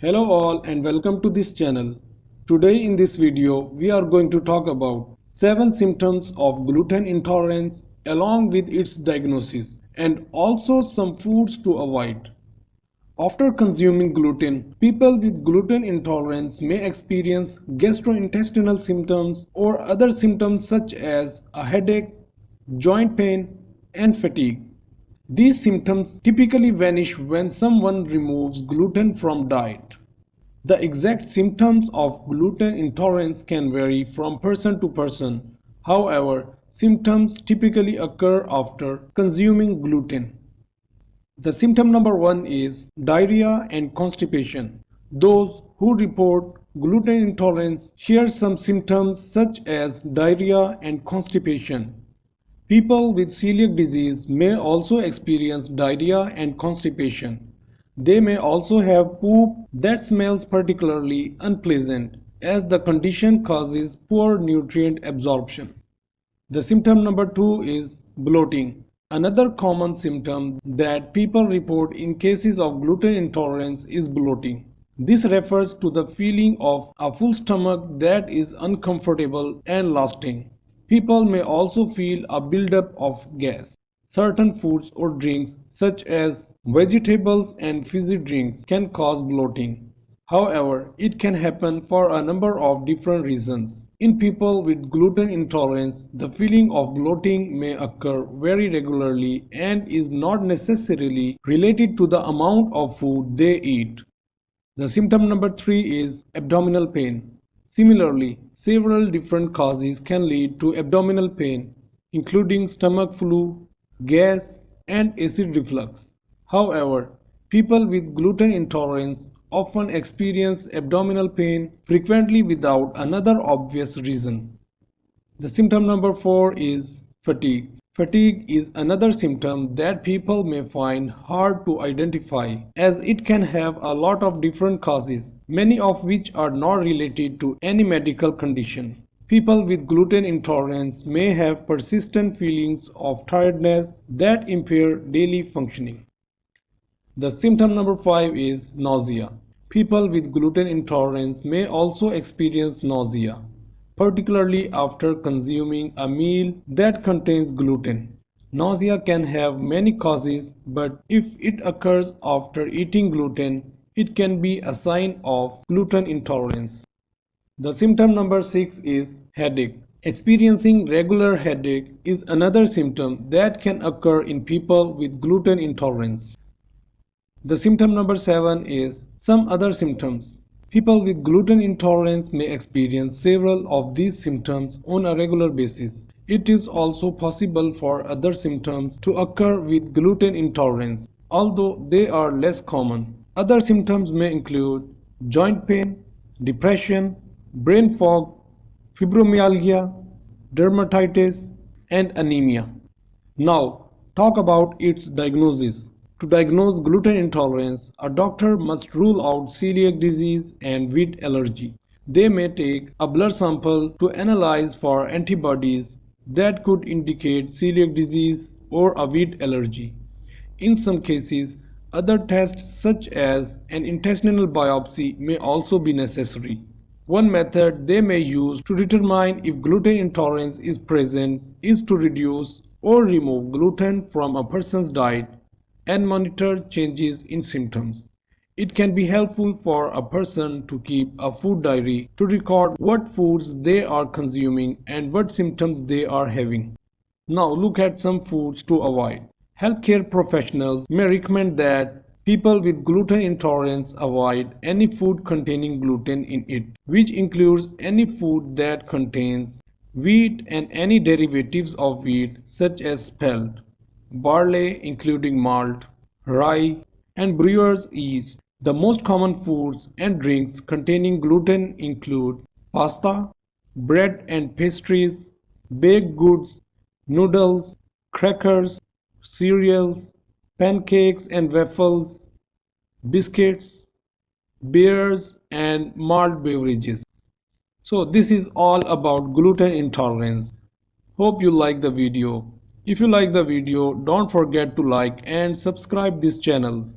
Hello all and welcome to this channel. Today in this video we are going to talk about 7 symptoms of gluten intolerance along with its diagnosis and also some foods to avoid. After consuming gluten, people with gluten intolerance may experience gastrointestinal symptoms or other symptoms such as a headache, joint pain, and fatigue. These symptoms typically vanish when someone removes gluten from diet. The exact symptoms of gluten intolerance can vary from person to person. However, symptoms typically occur after consuming gluten. The symptom number 1 is diarrhea and constipation. Those who report gluten intolerance share some symptoms such as diarrhea and constipation. People with celiac disease may also experience diarrhea and constipation. They may also have poop that smells particularly unpleasant as the condition causes poor nutrient absorption. The symptom number 2 is bloating. Another common symptom that people report in cases of gluten intolerance is bloating. This refers to the feeling of a full stomach that is uncomfortable and lasting. People may also feel a buildup of gas. Certain foods or drinks such as vegetables and fizzy drinks can cause bloating. However, it can happen for a number of different reasons. In people with gluten intolerance, the feeling of bloating may occur very regularly and is not necessarily related to the amount of food they eat. The symptom number 3 is abdominal pain. Similarly, several different causes can lead to abdominal pain, including stomach flu, gas, and acid reflux. However, people with gluten intolerance often experience abdominal pain frequently without another obvious reason. The symptom number 4 is fatigue. Fatigue is another symptom that people may find hard to identify as it can have a lot of different causes, many of which are not related to any medical condition. People with gluten intolerance may have persistent feelings of tiredness that impair daily functioning. The symptom number 5 is nausea. People with gluten intolerance may also experience nausea, particularly after consuming a meal that contains gluten. Nausea can have many causes, but if it occurs after eating gluten, it can be a sign of gluten intolerance. The symptom number 6 is headache. Experiencing regular headache is another symptom that can occur in people with gluten intolerance. The symptom number 7 is some other symptoms. People with gluten intolerance may experience several of these symptoms on a regular basis. It is also possible for other symptoms to occur with gluten intolerance, although they are less common. Other symptoms may include joint pain, depression, brain fog, fibromyalgia, dermatitis, and anemia. Now, talk about its diagnosis. To diagnose gluten intolerance, a doctor must rule out celiac disease and wheat allergy. They may take a blood sample to analyze for antibodies that could indicate celiac disease or a wheat allergy. In some cases, other tests such as an intestinal biopsy may also be necessary. One method they may use to determine if gluten intolerance is present is to reduce or remove gluten from a person's diet and monitor changes in symptoms. It can be helpful for a person to keep a food diary to record what foods they are consuming and what symptoms they are having. Now look at some foods to avoid. Healthcare professionals may recommend that people with gluten intolerance avoid any food containing gluten in it, which includes any food that contains wheat and any derivatives of wheat such as spelt, barley including malt, rye, and brewer's yeast. The most common foods and drinks containing gluten include pasta, bread and pastries, baked goods, noodles, crackers, cereals, pancakes and waffles, biscuits, beers, and malt beverages. So this is all about gluten intolerance. Hope you like the video. If you like the video, don't forget to like and subscribe this channel.